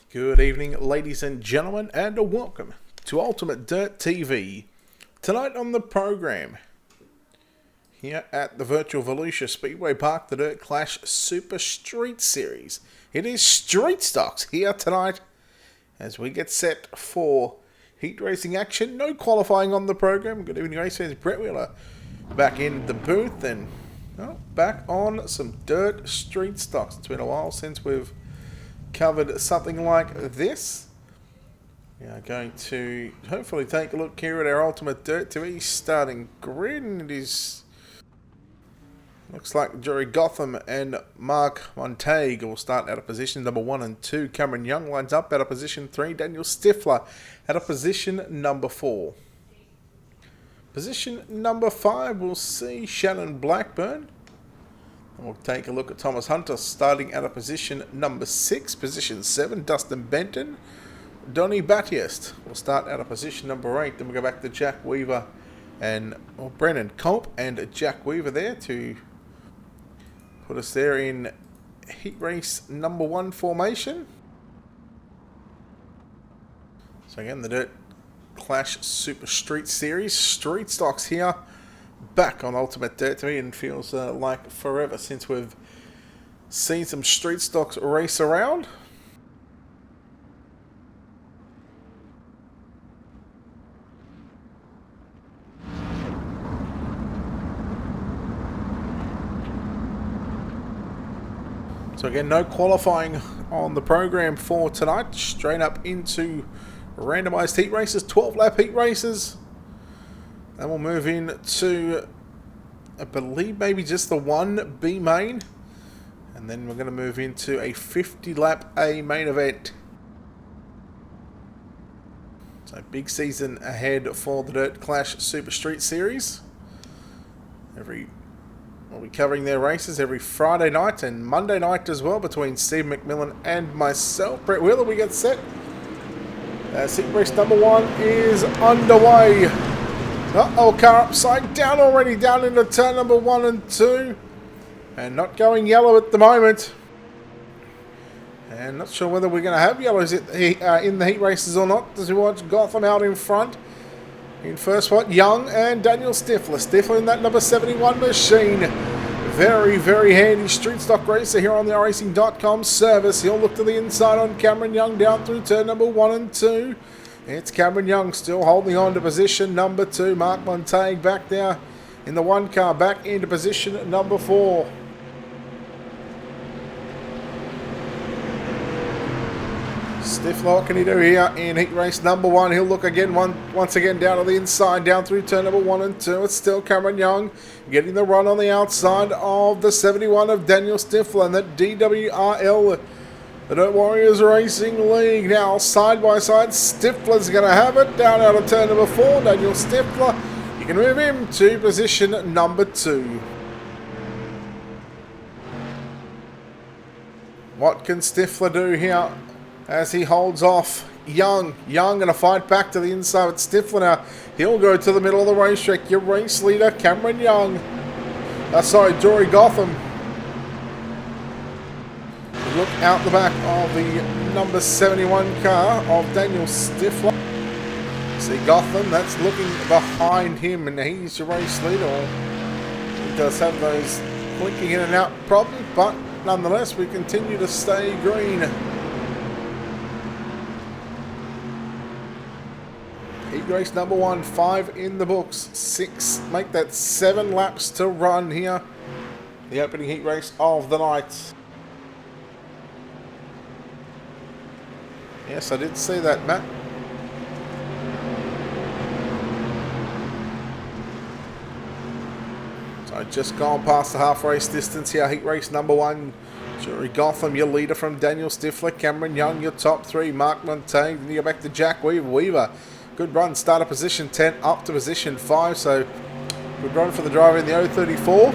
Good evening, ladies and gentlemen, and welcome to Ultimate Dirt TV. Tonight on the program, here at the virtual Volusia Speedway Park, the Dirt Clash Super Street Series. It is Street Stocks here tonight as we get set for heat racing action. No qualifying on the program. Good evening, race fans. Brett Wheeler back in the booth and back on some Dirt Street Stocks. It's been a while since we've covered something like this. We are going to hopefully take a look here at our Ultimate Dirt TV starting grid. It is looks like Jerry Gotham and Mark Montague will start out of position number 1 and 2. Cameron Young lines up out of position 3. Daniel Stifler out of position number 4. Position number 5 we'll see Shannon Blackburn. And we'll take a look at Thomas Hunter starting out of position number 6. Position 7, Dustin Benton. Donnie Battiest will start out of position number 8. Then we'll go back to Jack Weaver and Brennan Culp and Jack Weaver there to put us there in heat race number 1 formation. So again, the Dirt Clash Super Street Series. Street Stocks here. Back on Ultimate Dirt TV, and feels like forever since we've seen some Street Stocks race around. So again, no qualifying on the program for tonight. Straight up into randomized heat races, 12-lap heat races. Then we'll move in to, I believe, maybe just the 1B main. And then we're going to move into a 50-lap A main event. So big season ahead for the Dirt Clash Super Street Series. We'll be covering their races every Friday night and Monday night as well between Steve McMillan and myself. Brett Wheeler, we get set. Heat race number 1 is underway. Uh-oh, car upside down already, down into turn number 1 and 2. And not going yellow at the moment. And not sure whether we're going to have yellows in the heat races or not. As we watch Gotham out in front. In first spot, Young and Daniel Stifler. Stifler in that number 71 machine. Very, very handy street stock racer here on the iRacing.com service. He'll look to the inside on Cameron Young down through turn number 1 and 2. It's Cameron Young still holding on to position number 2. Mark Montague back there in the 1 car, back into position number 4. Stifler, what can he do here in heat race number 1? He'll look again once again down to the inside, down through turn number 1 and 2. It's still Cameron Young getting the run on the outside of the 71 of Daniel Stifler and that DWRL. The Dirt Warriors Racing League now side by side. Stifler's going to have it down out of turn number 4. Daniel Stifler, you can move him to position number 2. What can Stifler do here as he holds off Young? Young going to fight back to the inside with Stifler now. He'll go to the middle of the racetrack. Your race leader, Cameron Young. Jory Gotham. Look out the back of the number 71 car of Daniel Stifler. See Gotham, that's looking behind him, and he's your race leader. He does have those blinking in and out problems, but nonetheless, we continue to stay green. Heat race number 1, 5 in the books, 6, make that 7 laps to run here. The opening heat race of the night. Yes, I did see that, Matt. So just gone past the half race distance here. Heat race number 1. Jerry Gotham, your leader from Daniel Stifler. Cameron Young, your top 3. Mark Montague. Then you go back to Jack Weaver. Weaver, good run. Start at position 10 up to position 5. So good run for the driver in the 034.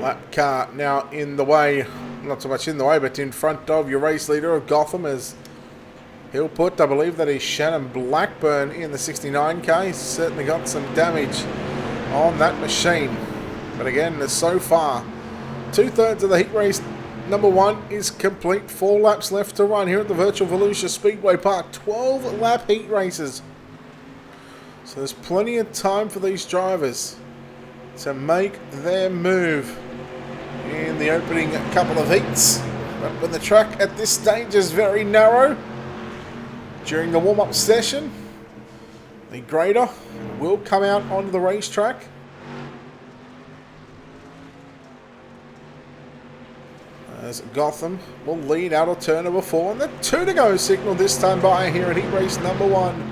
Lap car now in the way, not so much in the way, but in front of your race leader of Gotham as he'll put, I believe that is Shannon Blackburn in the 69K. He's certainly got some damage on that machine. But again, so far, 2/3 of the heat race number 1 is complete. 4 laps left to run here at the virtual Volusia Speedway Park. 12 lap heat races. So there's plenty of time for these drivers to make their move in the opening couple of heats. But when the track at this stage is very narrow, during the warm-up session, the grader will come out onto the racetrack. As Gotham will lead out of turn number 4. And the 2 to go signal this time by here at heat race number 1.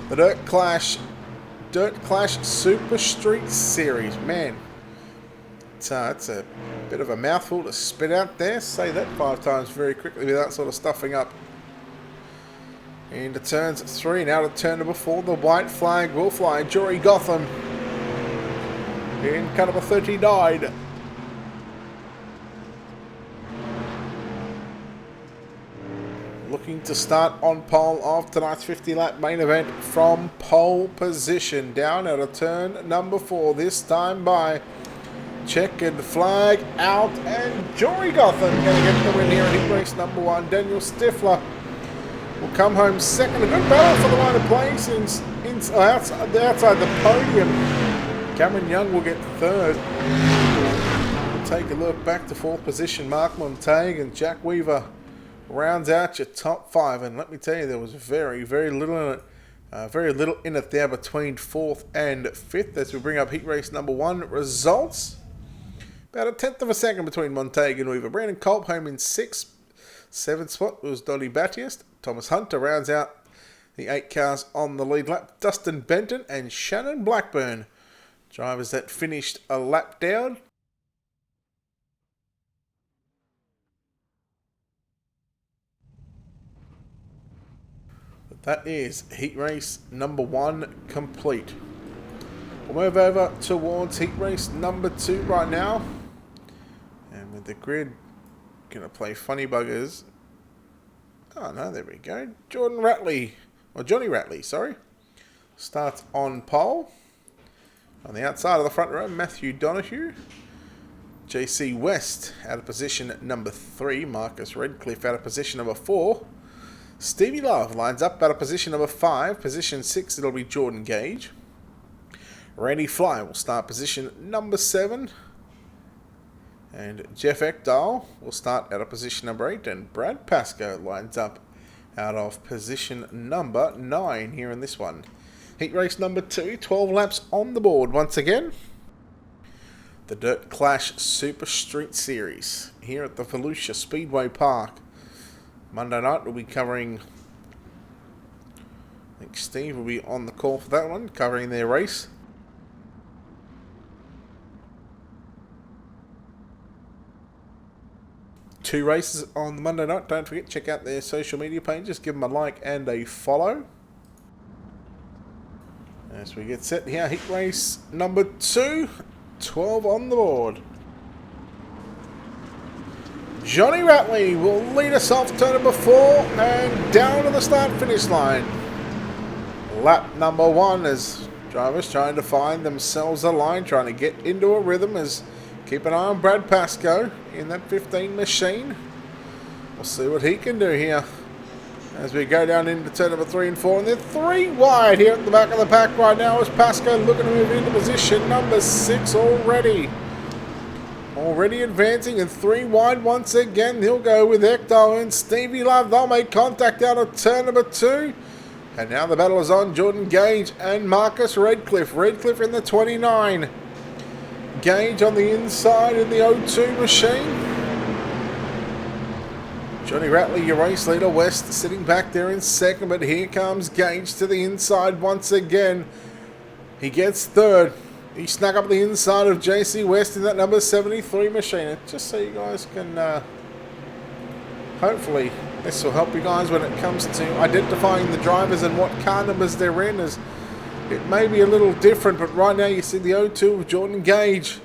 The Dirt Clash Super Street Series. Man, it's a bit of a mouthful to spit out there. Say that 5 times very quickly without sort of stuffing up. Into turns 3 and out of turn number 4. The white flag will fly. Jory Gotham in cut number 39. Looking to start on pole of tonight's 50-lap main event from pole position. Down out of turn number 4. This time by checkered flag out. And Jory Gotham going to get the win here at heat race number 1. Daniel Stifler will come home second. A good battle for the line of place outside the podium. Cameron Young will get third. We'll take a look back to 4th position. Mark Montague and Jack Weaver rounds out your top 5, and let me tell you, there was very little in it. Very little in it there between 4th and 5th as we bring up heat race number 1 results. About a 1/10 of a second between Montague and Weaver. Brandon Culp home in 6th. 7th spot was Donny Battiest. Thomas Hunter rounds out the 8 cars on the lead lap. Dustin Benton and Shannon Blackburn, drivers that finished a lap down. That is heat race number 1 complete. We'll move over towards heat race number 2 right now. And with the grid, going to play funny buggers. Oh no, there we go. Johnny Ratley, sorry. Starts on pole. On the outside of the front row, Matthew Donoghue. JC West out of position number 3. Marcus Redcliffe out of position number 4. Stevie Love lines up out of position number 5. Position 6, it'll be Jordan Gage. Randy Fly will start position number 7. And Jeff Ekdahl will start out of position number 8. And Brad Pascoe lines up out of position number 9 here in this one. Heat race number 2, 12 laps on the board once again. The Dirt Clash Super Street Series here at the Volusia Speedway Park. Monday night we'll be covering, I think Steve will be on the call for that one, covering their race. Two races on the Monday night. Don't forget, check out their social media pages. Give them a like and a follow. As we get set here, heat race number 2, 12 on the board. Johnny Ratley will lead us off turn number 4 and down to the start-finish line. Lap number 1 as drivers trying to find themselves a line, trying to get into a rhythm. As keep an eye on Brad Pascoe in that 15 machine. We'll see what he can do here as we go down into turn number 3 and 4. And they're 3 wide here at the back of the pack right now as Pascoe looking to move into position number 6 already. Already advancing and 3 wide once again. He'll go with Ekdahl and Stevie Love. They'll make contact out of turn number 2. And now the battle is on. Jordan Gage and Marcus Redcliffe. Redcliffe in the 29. Gage on the inside in the O2 machine. Johnny Ratley, your race leader. West sitting back there in second. But here comes Gage to the inside once again. He gets third. He snuck up the inside of JC West in that number 73 machine. And just so you guys can, hopefully, this will help you guys when it comes to identifying the drivers and what car numbers they're in. As it may be a little different, but right now you see the O2 of Jordan Gage.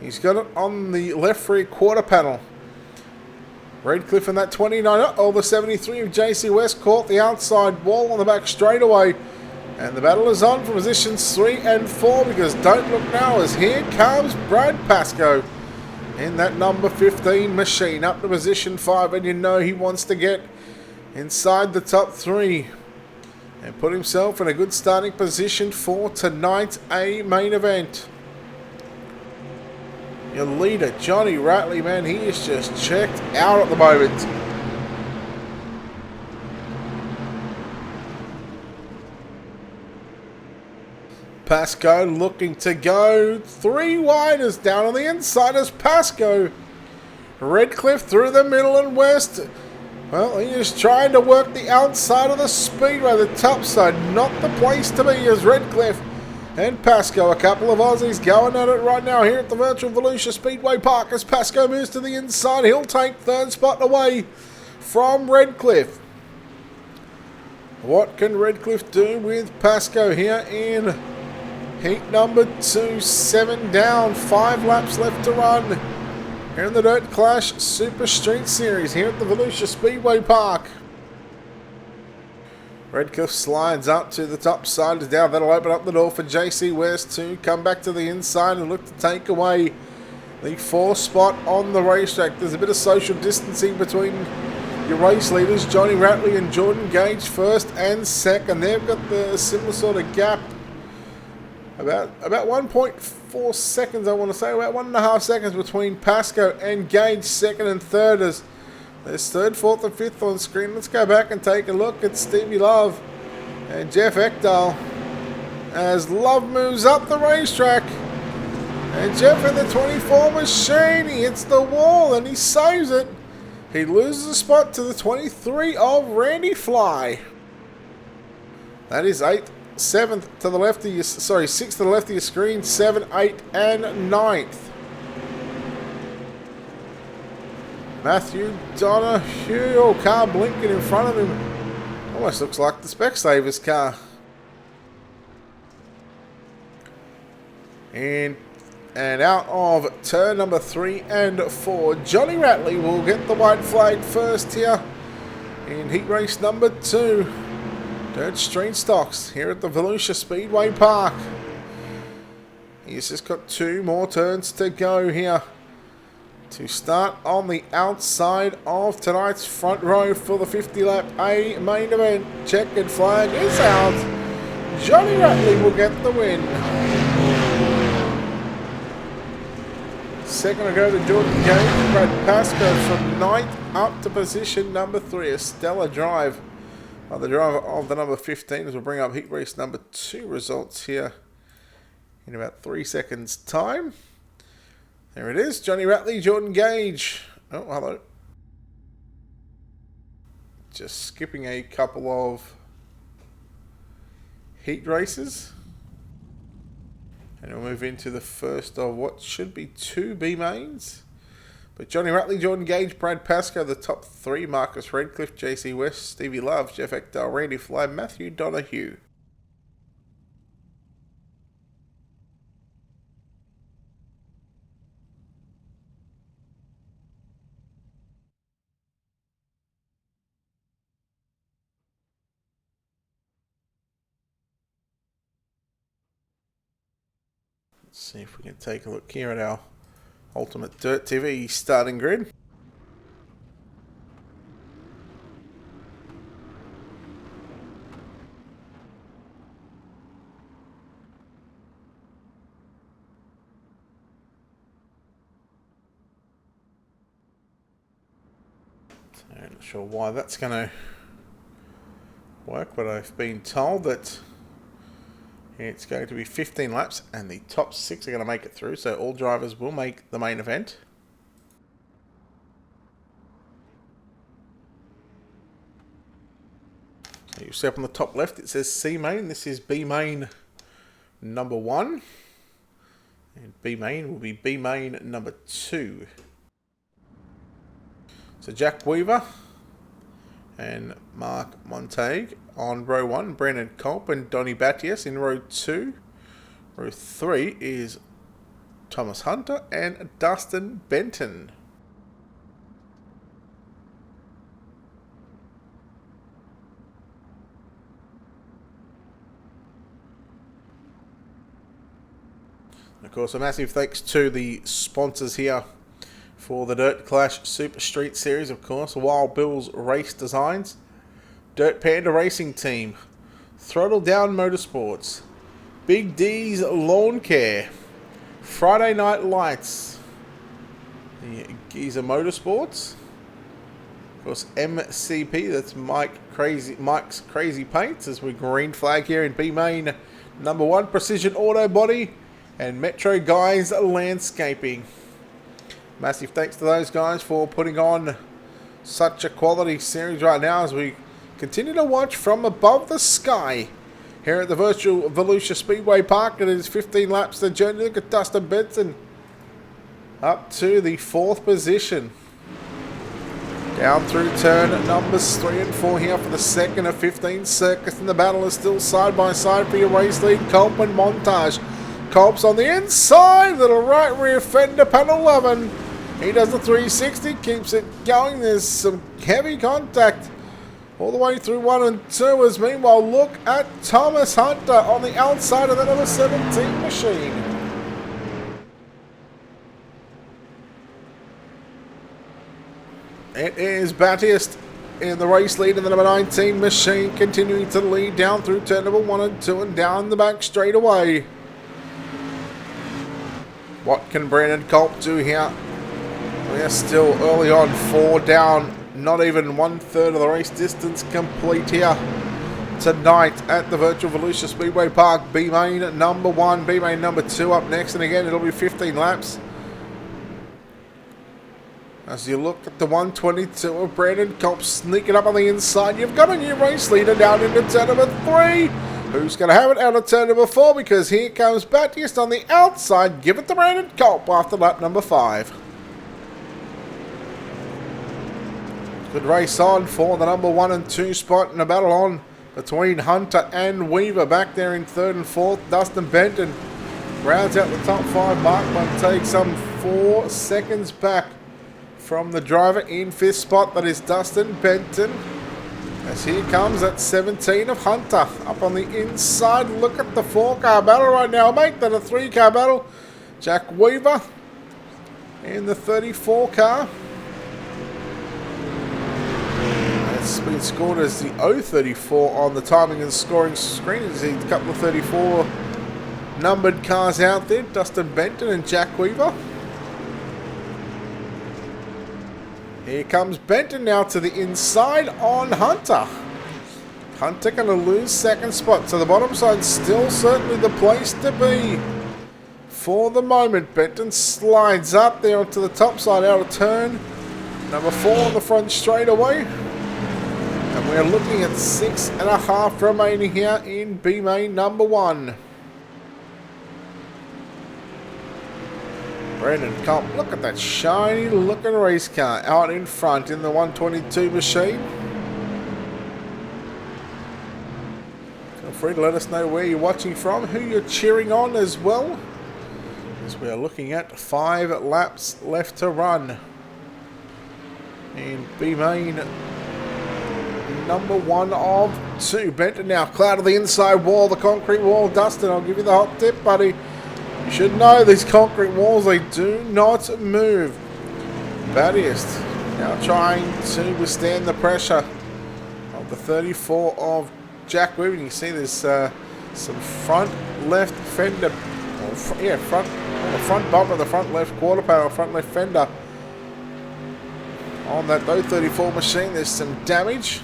He's got it on the left rear quarter panel. Redcliffe in that 29. Oh, the 73 of JC West caught the outside wall on the back straightaway. And the battle is on for positions 3 and 4, because don't look now, as here comes Brad Pascoe in that number 15 machine up to position 5, and you know he wants to get inside the top 3 and put himself in a good starting position for tonight's main event. Your leader, Johnny Ratley, man, he is just checked out at the moment. Pascoe looking to go 3 widers down on the inside as Pascoe. Redcliffe through the middle and west. Well, he is trying to work the outside of the speedway, the top side. Not the place to be as Redcliffe and Pascoe. A couple of Aussies going at it right now here at the virtual Volusia Speedway Park as Pascoe moves to the inside. He'll take third spot away from Redcliffe. What can Redcliffe do with Pascoe here in heat number 2? 7 down, 5 laps left to run here in the Dirt Clash Super Street Series here at the Volusia Speedway Park. Redcliffe slides up to the top side. Down. That'll open up the door for JC West to come back to the inside and look to take away the 4th spot on the racetrack. There's a bit of social distancing between your race leaders, Johnny Ratley and Jordan Gage, first and second. They've got the similar sort of gap. About 1.4 seconds, I want to say. About 1.5 seconds between Pascoe and Gage, second and third. As there's 3rd, 4th, and 5th on screen. Let's go back and take a look at Stevie Love and Jeff Ekdahl. As Love moves up the racetrack. And Jeff in the 24 machine. He hits the wall and he saves it. He loses a spot to the 23 of Randy Fly. That is 8th. 7th to the left of your, 6th to the left of your screen, 7, 8, and 9th. Matthew Donahue, car blinking in front of him. Almost looks like the Specsavers car. And out of turn number 3 and 4, Johnny Ratley will get the white flag first here in heat race number 2. Dirt Street Stocks here at the Volusia Speedway Park. He's just got 2 more turns to go here to start on the outside of tonight's front row for the 50-lap A main event. Checkered flag is out. Johnny Ratley will get the win. Second will go to Jordan Gage. Brad Pascoe from 9th up to position number 3. A stellar drive. The driver of the number 15 as we'll bring up heat race number 2 results here in about 3 seconds time. There it is. Johnny Ratley, Jordan Gage. Oh, hello. Just skipping a couple of heat races. And we'll move into the first of what should be 2 B mains. But Johnny Ratley, Jordan Gage, Brad Pascoe, the top 3, Marcus Redcliffe, JC West, Stevie Love, Jeff Ekdahl, Randy Fly, Matthew Donahue. Let's see if we can take a look here at our Ultimate Dirt TV starting grid. I'm not sure why that's going to work, but I've been told that it's going to be 15 laps and the top 6 are going to make it through, so all drivers will make the main event. So you see up on the top left it says C main. This is B main number 1, and B main will be B main number 2. So Jack Weaver and Mark Montague on row 1, Brendan Culp and Donny Battius in row 2. Row 3 is Thomas Hunter and Dustin Benton. course, a massive thanks to the sponsors here for the Dirt Clash Super Street Series, of course. Wild Bill's Race Designs, Dirt Panda Racing Team, Throttle Down Motorsports, Big D's Lawn Care, Friday Night Lights, the Giza Motorsports, of course MCP, that's Mike's Crazy Paints, as we green flag here in B Main number 1, Precision Auto Body, and Metro Guys Landscaping. Massive thanks to those guys for putting on such a quality series right now as we continue to watch from above the sky here at the virtual Volusia Speedway Park. It is 15 laps to journey. Look at Dustin Benson up to the 4th position. Down through turn numbers 3 and 4 here for the second of 15 circuits, and the battle is still side by side for your race lead. Culp and Montage. Culp's on the inside, little right rear fender, panel 11. He does the 360, keeps it going. There's some heavy contact all the way through 1 and 2. As meanwhile, look at Thomas Hunter on the outside of the number 17 machine. It is Battiest in the race lead in the number 19 machine, continuing to lead down through turn number 1 and 2 and down the back straight away. What can Brandon Culp do here? We're still early on, 4 down, not even 1/3 of the race distance complete here tonight at the virtual Volusia Speedway Park. B Main number 1, B Main number 2 up next, and again it'll be 15 laps. As you look at the 122 of Brandon Culp sneaking up on the inside, you've got a new race leader down into turn number 3. Who's going to have it out of turn number 4? Because here comes Battiest on the outside. Give it to Brandon Culp after lap number 5. Good race on for the number 1 and 2 spot, and a battle on between Hunter and Weaver. Back there in 3rd and 4th, Dustin Benton rounds out the top 5 mark, but takes some 4 seconds back from the driver in 5th spot. That is Dustin Benton. As here comes at 17 of Hunter up on the inside. Look at the 4-car battle right now. Make that a 3-car battle. Jack Weaver in the 34 car. It's been scored as the 034 on the timing and scoring screen. You see a couple of 34 numbered cars out there. Dustin Benton and Jack Weaver. Here comes Benton now to the inside on Hunter. Hunter going to lose 2nd spot. So the bottom side still certainly the place to be for the moment. Benton slides up there onto the top side out of turn number 4 on the front straightaway. And we're looking at 6.5 remaining here in B Main number 1. Brandon Culp, look at that shiny looking race car out in front in the 122 machine. Feel free to let us know where you're watching from, who you're cheering on as well, as we are looking at 5 laps left to run in B Main number 1 of 2. Benton now cloud of the inside wall, the concrete wall. Dustin, I'll give you the hot tip, buddy. You should know these concrete walls, they do not move. Battiest now trying to withstand the pressure of the 34 of Jack Weaver. You can see there's some front left fender, front bumper, the front left quarter panel, front left fender on that 034 machine. There's some damage.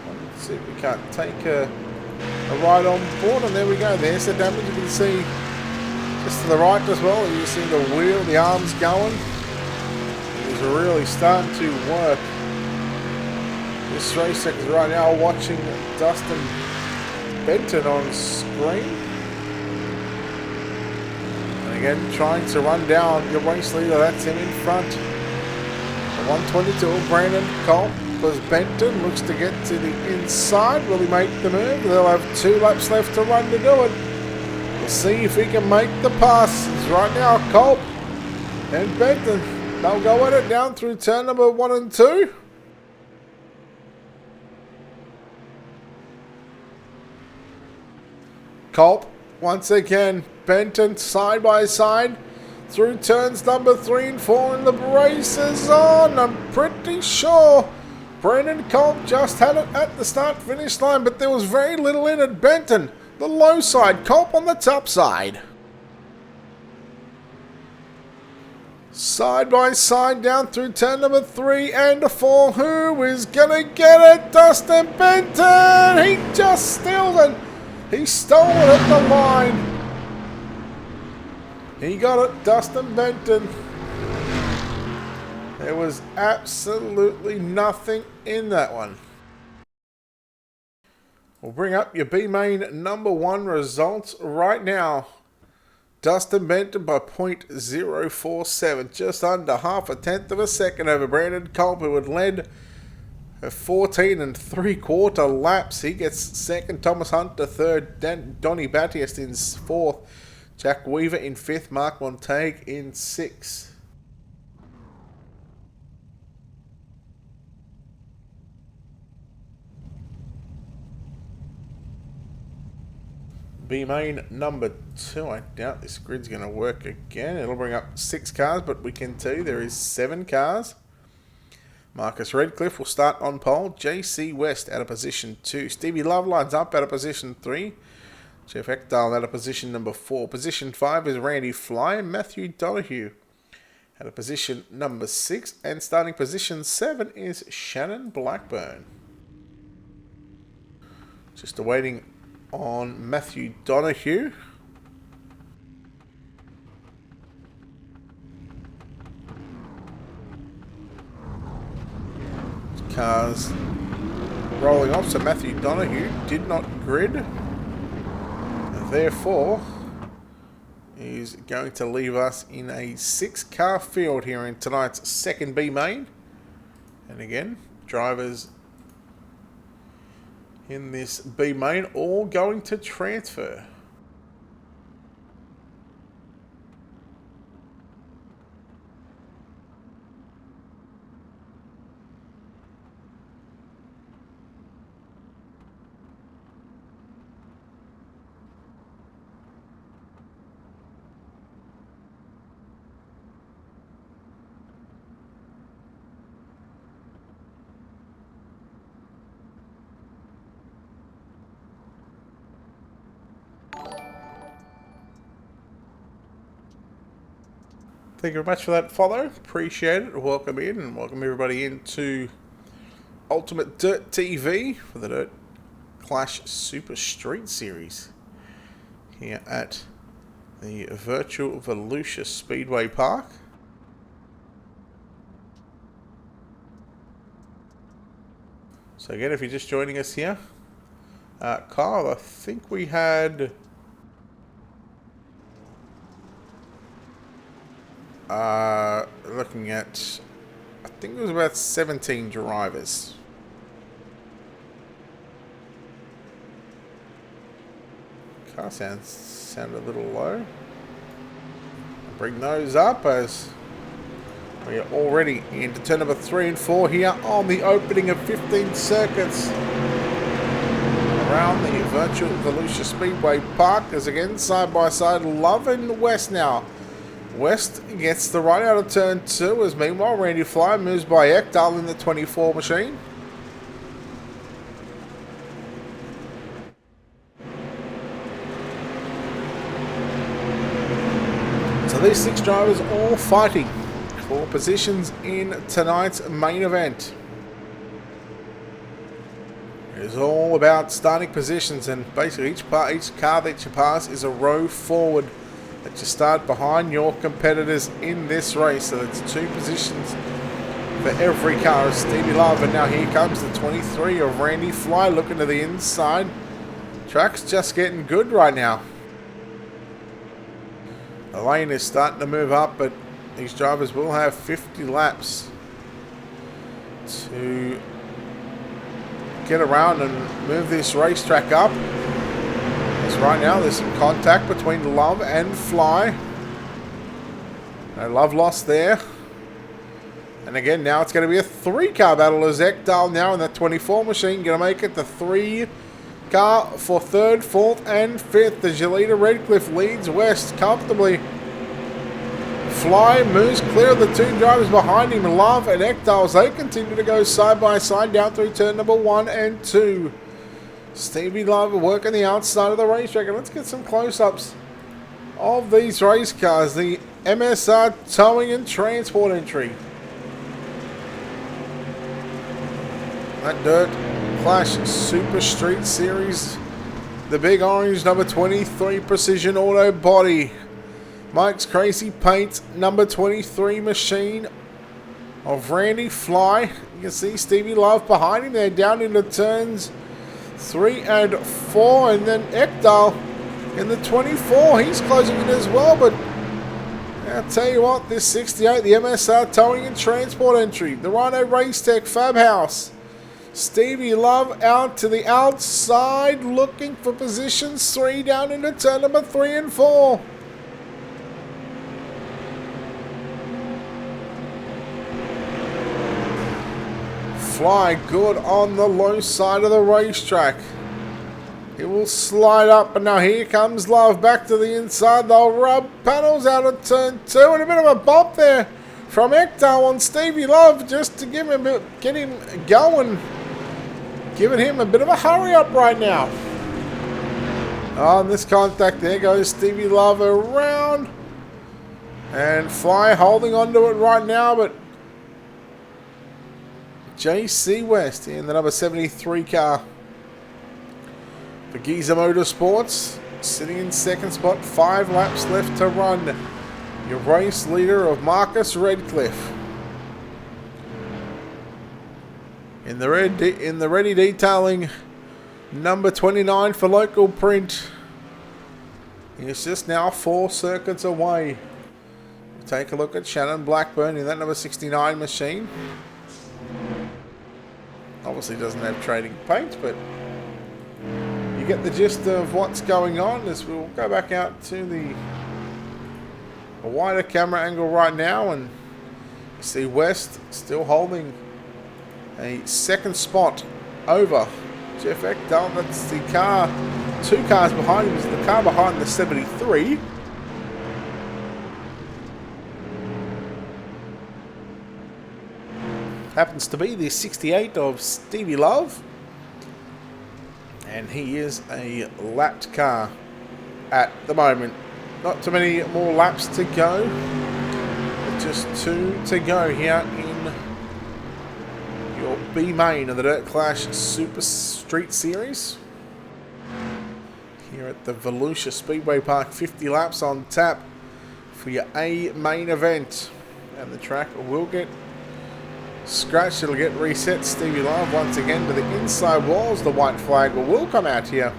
Let's see if we can't take a ride on board, and there we go. There's the damage. You can see just to the right as well. You see the wheel, the arms going. It's really starting to work. This race second right now watching Dustin Benton on screen. And again, trying to run down your race leader. That's him in front. The 122 of Brandon Culp. As Benton looks to get to the inside. Will he make the move? They'll have 2 laps left to run to do it. We'll see if he can make the passes. Right now, Culp and Benton, they'll go at it down through turn number 1 and 2. Culp, once again, Benton side by side through turns number 3 and 4, and the race is on. I'm pretty sure Brendan Culp just had it at the start-finish line, but there was very little in it. Benton, the low side, Culp on the top side. Side by side down through turn number 3 and 4. Who is going to get it? Dustin Benton! He just steals it. He stole it at the line. He got it, Dustin Benton. There was absolutely nothing in that one. We'll bring up your B main number 1 results right now. Dustin Benton by .047, just under half a tenth of a second over Brandon Culp, who had led 14 3/4 laps. He gets second, Thomas Hunter third, Donny Battiest in fourth, Jack Weaver in fifth, Mark Montague in sixth. B main number 2. I doubt this grid's going to work again. It'll bring up 6 cars, but we can tell you there is 7 cars. Marcus Redcliffe will start on pole. JC West out of position 2. Stevie Love lines up out of position 3. Jeff Ekdahl out of position number 4. Position 5 is Randy Fly and Matthew Donahue out of position number 6. And starting position 7 is Shannon Blackburn. Just awaiting on Matthew Donahue. Cars rolling off, so Matthew Donahue did not grid. Therefore, he's going to leave us in a 6-car field here in tonight's second B main. And again, drivers in this B main all going to transfer. Thank you very much for that follow. Appreciate it. Welcome in and welcome everybody into Ultimate Dirt TV for the Dirt Clash Super Street Series here at the virtual Volusia Speedway Park. So again, if you're just joining us here, Kyle, I think we had looking at, I think it was about 17 drivers. Car sound a little low. Bring those up as we are already into turn number 3 and 4 here on the opening of 15 circuits around the virtual Volusia Speedway Park. As again, side by side, Love and West now. West gets the right out of turn 2, as meanwhile Randy Fly moves by Ekdahl in the 24 machine. So these 6 drivers all fighting for positions in tonight's main event. It is all about starting positions, and basically each car that you pass is a row forward that you start behind your competitors in this race. So it's 2 positions for every car. Stevie Love, and now here comes the 23 of Randy Fly looking to the inside. Track's just getting good right now. The lane is starting to move up, but these drivers will have 50 laps to get around and move this racetrack up. As right now there's some contact between Love and Fly. No Love lost there. And again, now it's going to be a 3-car battle as Ekdahl now in that 24 machine going to make it the 3 car for third, fourth, and fifth. The Gelita Redcliffe leads West comfortably. Fly moves clear of the two drivers behind him, Love and Ekdal, as they continue to go side by side down through turn number 1 and 2. Stevie Love working the outside of the racetrack, and let's get some close-ups of these race cars. The MSR Towing and Transport entry. That Dirt Clash Super Street Series. The big orange number 23 Precision Auto Body. Mike's Crazy Paint number 23 machine of Randy Fly. You can see Stevie Love behind him there down into turns 3 and 4, and then Ekdal in the 24. He's closing in as well, but I'll tell you what, this 68, the MSR Towing and Transport entry, the Rhino Race Tech Fab House. Stevie Love out to the outside looking for positions 3 down into turn number 3 and 4. Fly good on the low side of the racetrack. It will slide up, but now here comes Love back to the inside. They'll rub panels out of turn 2, and a bit of a bump there from Ekdal on Stevie Love just to give him get him going. Giving him a bit of a hurry up right now. On this contact, there goes Stevie Love around. And Fly holding onto it right now, but JC West in the number 73 car for Giza Motorsports, sitting in second spot, 5 laps left to run. Your race leader of Marcus Redcliffe. In the ready detailing, number 29 for Local Print. He's just now 4 circuits away. We'll take a look at Shannon Blackburn in that number 69 machine. Obviously doesn't have trading paint, but you get the gist of what's going on. As we'll go back out to a wider camera angle right now, and you see West still holding a second spot over Jeff Ekdal. That's the car, 2 cars behind him. Is the car behind the 73. Happens to be the 68 of Stevie Love. And he is a lapped car at the moment. Not too many more laps to go. Just 2 to go here in your B main of the Dirt Clash Super Street Series. Here at the Volusia Speedway Park, 50 laps on tap for your A main event. And the track will get scratched, it'll get reset. Stevie Love once again to the inside walls. The white flag will come out here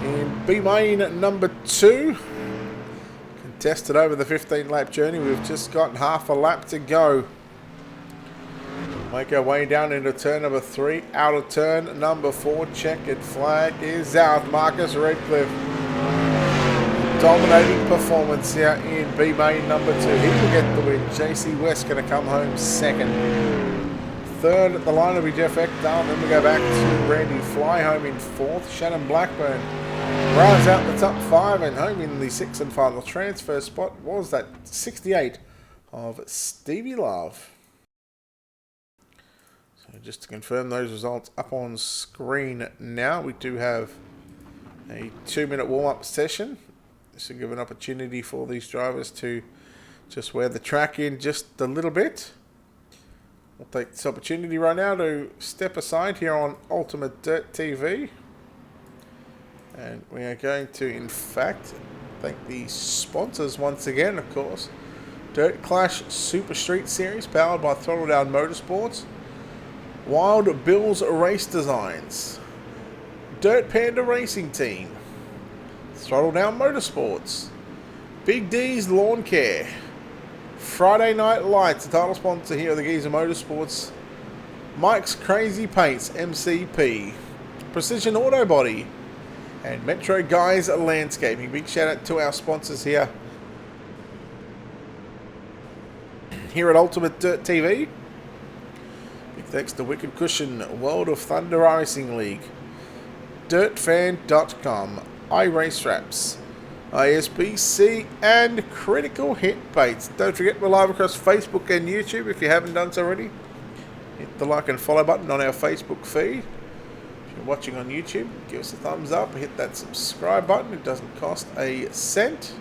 in B main number 2. Contested over the 15 lap journey. We've just got half a lap to go. Make our way down into turn number 3. Out of turn number 4. Checkered flag is out. Marcus Redcliffe. Dominating performance here in B main number 2. He will get the win. JC West going to come home second. Third at the line will be Jeff Ekdal. Then we go back to Randy Fly home in 4th. Shannon Blackburn rounds out the top 5, and home in the 6th and final transfer spot was that 68 of Stevie Love. So just to confirm those results up on screen now, we do have a 2-minute warm-up session. This will give an opportunity for these drivers to just wear the track in just a little bit. We'll take this opportunity right now to step aside here on Ultimate Dirt TV. And we are going to, in fact, thank the sponsors once again, of course. Dirt Clash Super Street Series, powered by Throttle Down Motorsports. Wild Bill's Race Designs. Dirt Panda Racing Team. Throttle Down Motorsports. Big D's Lawn Care. Friday Night Lights, the title sponsor here of the Giza Motorsports. Mike's Crazy Paints, MCP. Precision Auto Body. And Metro Guys Landscaping. Big shout out to our sponsors here. Here at Ultimate Dirt TV. Big thanks to Wicked Cushion, World of Thunder Racing League. dirtfan.com, iRaceWraps, ISBC, and Critical Hit Baits. Don't forget we're live across Facebook and YouTube if you haven't done so already. Hit the like and follow button on our Facebook feed. If you're watching on YouTube, give us a thumbs up, hit that subscribe button. It doesn't cost a cent.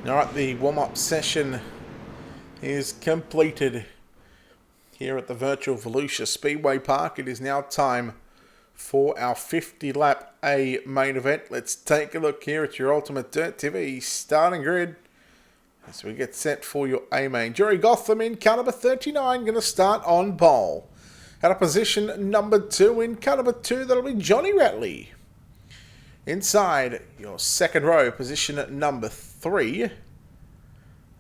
Alright, the warm-up session is completed here at the virtual Volusia Speedway Park. It is now time for our 50-lap A main event. Let's take a look here at your Ultimate Dirt TV starting grid as we get set for your A main. Jerry Gotham in car number 39, going to start on pole. At a position number 2 in car number 2, that'll be Johnny Ratley. Inside your second row, position number 3.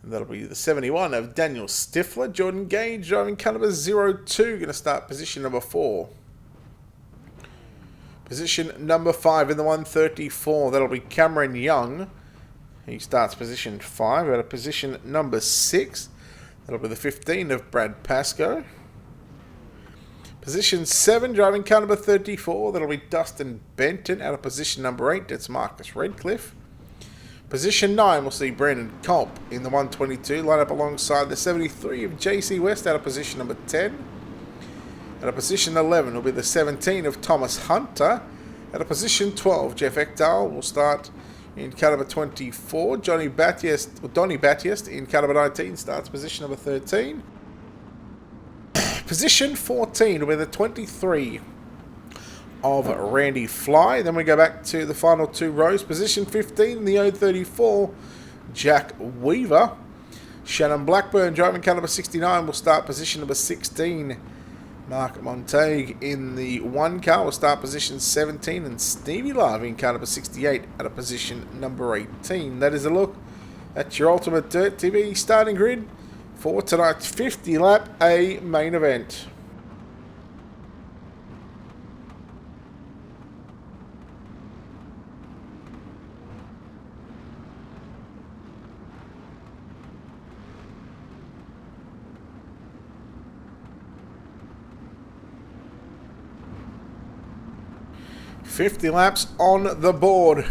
That'll be the 71 of Daniel Stifler. Jordan Gage driving car number 02. Going to start position number 4. Position number 5 in the 134. That'll be Cameron Young. He starts position 5. At a position number 6. That'll be the 15 of Brad Pascoe. Position 7, driving car number 34, that'll be Dustin Benton. Out of position number 8, that's Marcus Redcliffe. Position 9, we'll see Brandon Culp in the 122, line up alongside the 73 of JC West out of position number 10. At a position 11 will be the 17 of Thomas Hunter. At a position 12, Jeff Ekdahl will start in car number 24. Donnie Battiest in car number 19 starts position number 13. Position 14 will be the 23 of Randy Fly. Then we go back to the final 2 rows. Position 15 in the 034, Jack Weaver. Shannon Blackburn driving car number 69 will start position number 16. Mark Montague in the 1 car will start position 17. And Stevie Love in car number 68 at a position number 18. That is a look at your Ultimate Dirt TV starting grid for tonight's 50-lap A main event. "50 laps on the board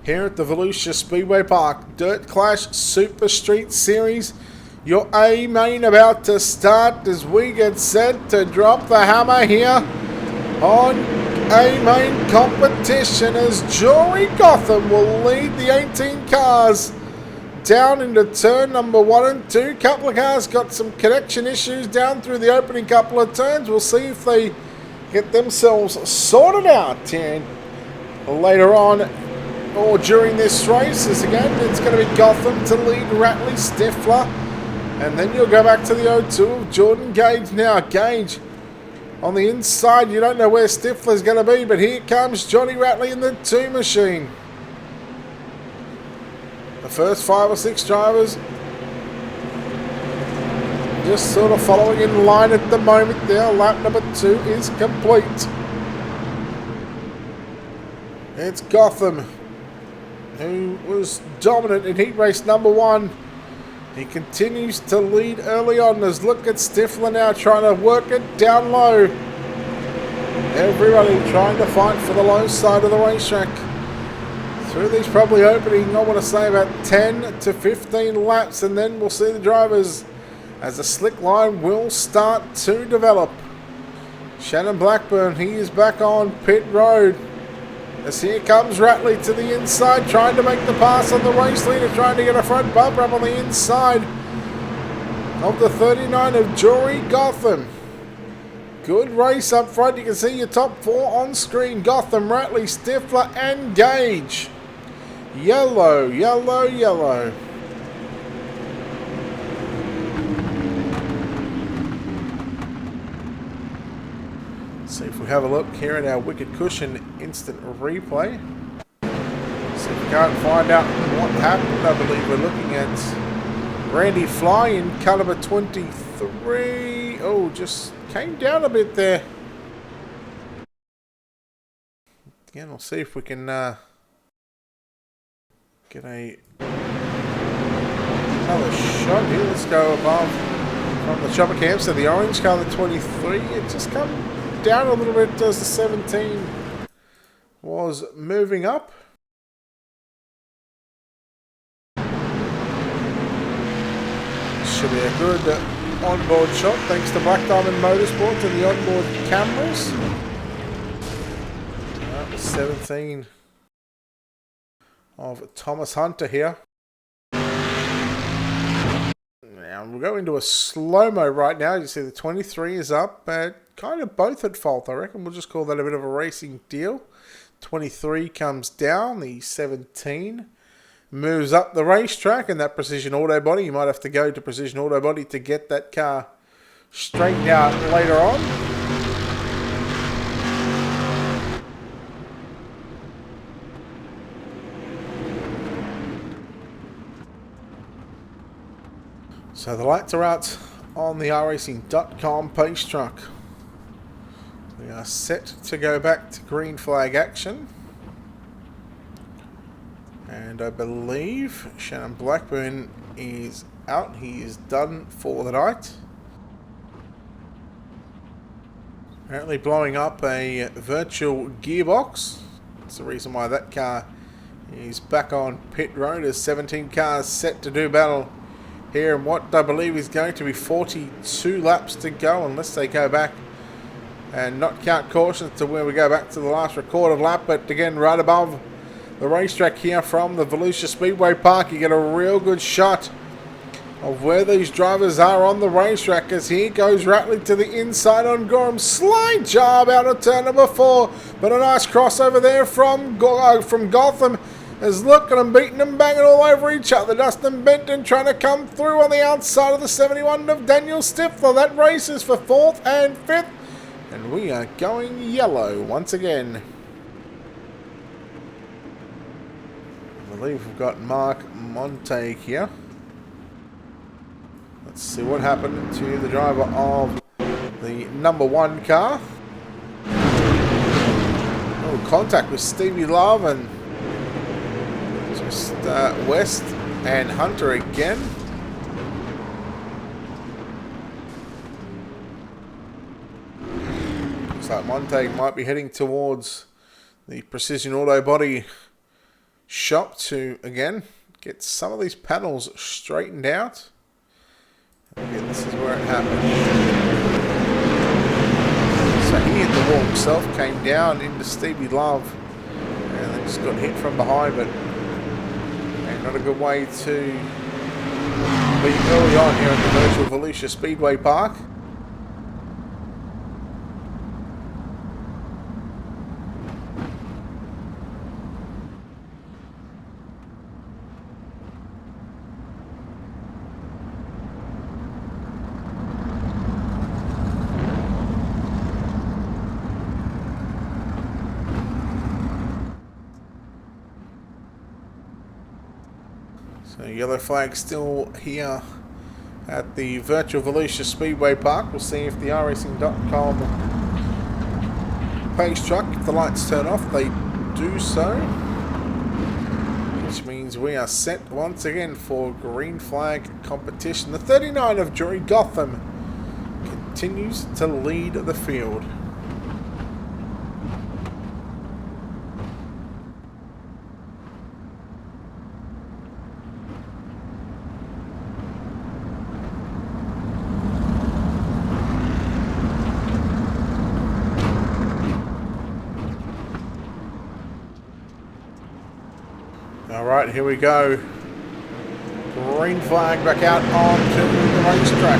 here at the Volusia Speedway Park. Dirt Clash Super Street Series. Your A main about to start as we get set to drop the hammer here on A main competition as Jory Gotham will lead the 18 cars down into turn number 1 and 2. Couple of cars got some connection issues down through the opening couple of turns. We'll see if they get themselves sorted out here later on or during this race. As again, it's going to be Gotham to lead Ratley, Stifler. And then you'll go back to the 0-2 of Jordan Gage now. Gage on the inside. You don't know where Stifler's going to be, but here comes Johnny Ratley in the 2 machine. The first 5 or 6 drivers just sort of following in line at the moment there. Lap number 2 is complete. It's Gotham, who was dominant in heat race number 1. He continues to lead early on as look at Stifler now trying to work it down low. Everybody trying to fight for the low side of the racetrack. Through these probably opening, I want to say about 10 to 15 laps, and then we'll see the drivers as the slick line will start to develop. Shannon Blackburn, he is back on pit road. As here comes Ratley to the inside, trying to make the pass on the race leader, trying to get a front bumper up on the inside of the 39 of Jory Gotham. Good race up front. You can see your top 4 on screen. Gotham, Ratley, Stifler and Gage. Yellow, yellow, yellow. See if we have a look here at our Wicked Cushion instant replay. See if we can't find out what happened. I believe we're looking at Randy Fly in caliber 23. Oh, just came down a bit there. Again, we'll see if we can get another shot here. Let's go above from the chopper cam. So the orange colour 23, it just come down a little bit as the 17 was moving up. Should be a good onboard shot thanks to Black Diamond Motorsports and the onboard cameras. 17 of Thomas Hunter here. Now we'll go into a slow-mo right now. You see the 23 is up, but kind of both at fault, I reckon. We'll just call that a bit of a racing deal. 23 comes down, the 17 moves up the racetrack, and that Precision Auto Body, you might have to go to Precision Auto Body to get that car straightened out later on. So the lights are out on the iRacing.com pace truck. We are set to go back to green flag action. And I believe Shannon Blackburn is out. He is done for the night. Apparently blowing up a virtual gearbox. That's the reason why that car is back on pit road as 17 cars set to do battle here in what I believe is going to be 42 laps to go, unless they go back and not count cautions to where we go back to the last recorded lap. But again, right above the racetrack here from the Volusia Speedway Park, you get a real good shot of where these drivers are on the racetrack, as here goes Ratley to the inside on Gorham. Slide job out of turn number 4, but a nice crossover there from Gotham. Is looking and beating them, banging all over each other. Dustin Benton trying to come through on the outside of the 71 of Daniel Stifler. That races for 4th and 5th. And we are going yellow once again. I believe we've got Mark Montague here. Let's see what happened to the driver of the number 1 car. Oh, contact with Stevie Love and just West and Hunter again. Looks like Montague might be heading towards the Precision Auto Body shop to, again, get some of these panels straightened out. Again, this is where it happened. So he hit the wall himself, came down into Stevie Love, and then just got hit from behind, but not a good way to be early on here at the virtual Volusia Speedway Park. So yellow flag still here at the virtual Volusia Speedway Park. We'll see if the iRacing.com pace truck, if the lights turn off, they do so. Which means we are set once again for green flag competition. The 39 of Jory Gotham continues to lead the field. Alright, here we go. Green flag back out onto the racetrack.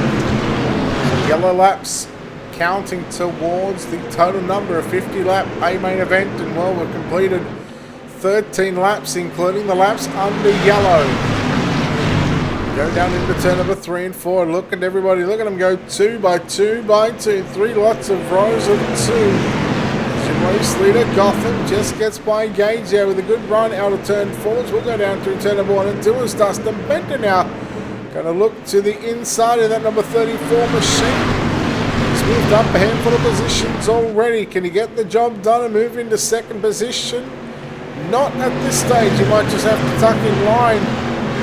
So yellow laps counting towards the total number of 50 lap A main event, and well, we've completed 13 laps, including the laps under yellow. Go down into turn number 3 and 4. Look at everybody. Look at them go 2 by 2 by 2. 3 lots of rows of 2. Race leader Gotham just gets by Gage there with a good run out of turn 4s. We'll go down through turn number 1 and 2 as Dustin Benter now going to look to the inside of that number 34 machine. He's moved up a handful of positions already. Can he get the job done and move into second position? Not at this stage. He might just have to tuck in line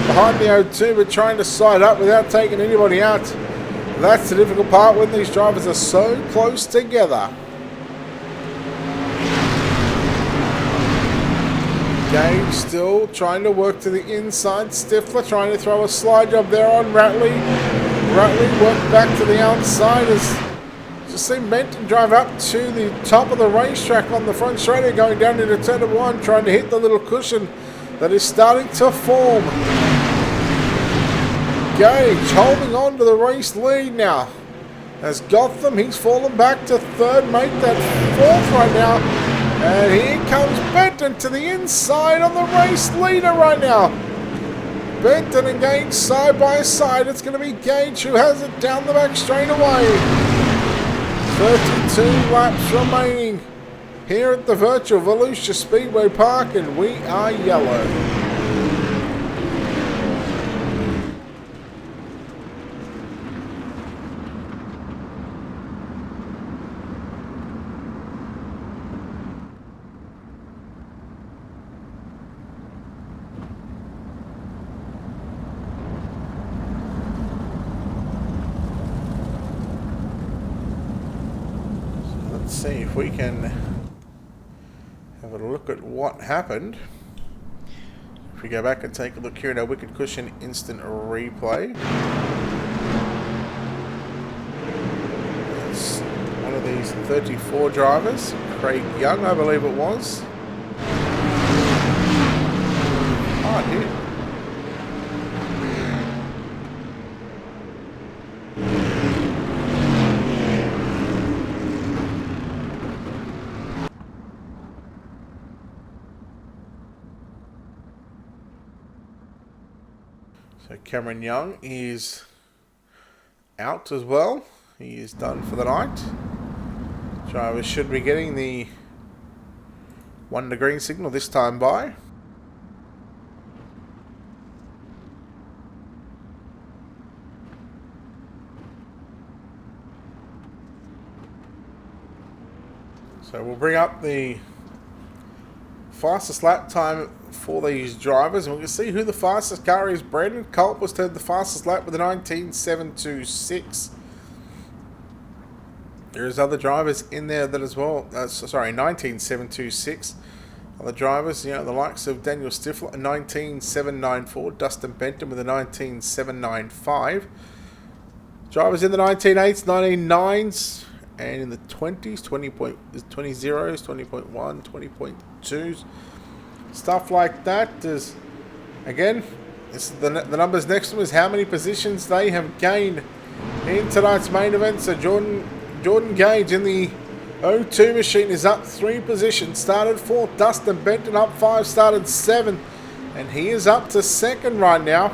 behind the O2, but trying to side up without taking anybody out. That's the difficult part when these drivers are so close together. Gage still trying to work to the inside. Stifler trying to throw a slide job there on Ratley. Ratley worked back to the outside as just seen Benton drive up to the top of the racetrack on the front straight, going down into turn number 1, trying to hit the little cushion that is starting to form. Gage holding on to the race lead now. As Gotham, he's fallen back to third, make that fourth right now. And here comes Benton to the inside on the race leader right now. Benton and Gage side by side. It's going to be Gage who has it down the back straight away. 32 laps remaining here at the virtual Volusia Speedway Park, and we are yellow. See if we can have a look at what happened. If we go back and take a look here at our Wicked Cushion instant replay. It's one of these 34 drivers, Craig Young, I believe it was. Oh, here. So Cameron Young is out as well. He is done for the night. Drivers should be getting the 1 to green signal this time by. So we'll bring up the fastest lap time for these drivers, and we can see who the fastest car is. Brandon Culp was the fastest lap with a 19.726. There's other drivers in there that as well. 19.726. Other drivers, you know, the likes of Daniel Stifler, a 19.794. Dustin Benton with a 19.795. Drivers in the 19.8s, 19.9s, and in the 20s, 20.0s, 20.1, 20.2s. Stuff like that. Is again, this is the numbers next to them is how many positions they have gained in tonight's main event. So Jordan Gage in the O2 machine is up 3 positions, started 4th. Dustin Benton up 5, started 7th, and he is up to 2nd right now.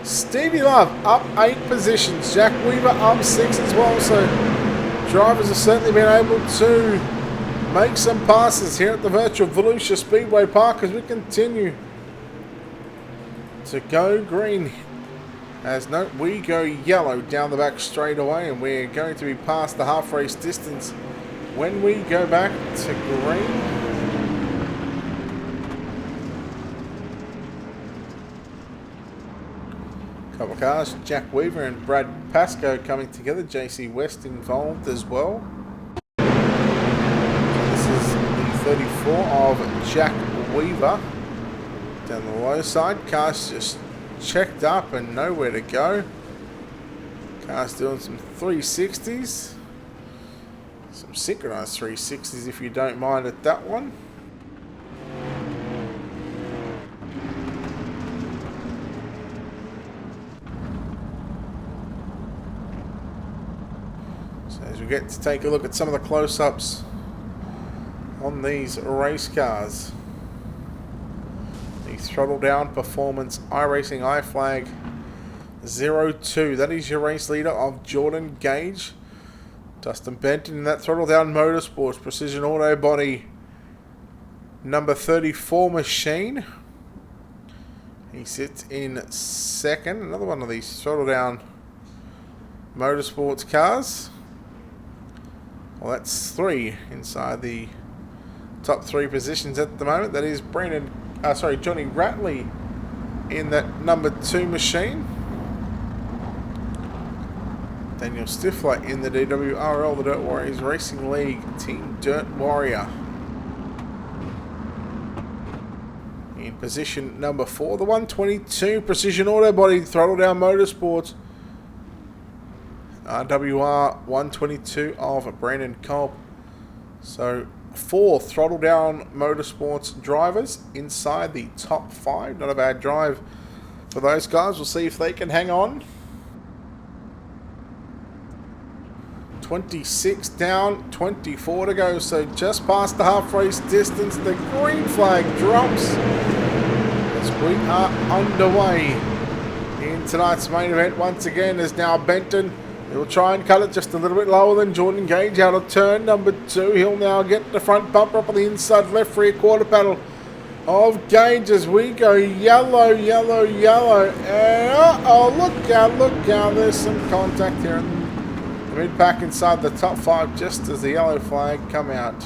Stevie Love up 8 positions. Jack Weaver up 6 as well. So drivers have certainly been able to make some passes here at the virtual Volusia Speedway Park as we continue to go green. As no, we go yellow down the back straight away, and we're going to be past the half race distance when we go back to green. Couple of cars, Jack Weaver and Brad Pascoe coming together. JC West involved as well. 34 of Jack Weaver down the low side. Car's just checked up and nowhere to go. Car's doing some 360s, some synchronized 360s if you don't mind at that one. So as we get to take a look at some of the close-ups on these race cars. throttle down performance iRacing iFlag 02. That is your race leader of Jordan Gage. Dustin Benton in that throttle down motorsports precision auto body number 34 machine. He sits in second. Another one of these throttle down motorsports cars. Well, that's 3 inside the top 3 positions at the moment. That is Johnny Ratley in that number 2 machine. Daniel Stifler in the DWRL, the Dirt Warriors Racing League Team Dirt Warrior. In position number 4, the 122 Precision Auto Body Throttle Down Motorsports RWR 122 of Brandon Kolb. So 4 Throttle Down Motorsports drivers inside the top 5. Not a bad drive for those guys. We'll see if they can hang on. 26 down, 24 to go, so just past the half race distance. The green flag drops as we are underway in tonight's main event. Once again, is now Benton. He'll try and cut it just a little bit lower than Jordan Gage out of turn number 2. He'll now get the front bumper up on the inside left rear quarter panel of Gage as we go yellow, yellow, yellow. And oh, look out, there's some contact here. Mid back inside the top 5 just as the yellow flag come out.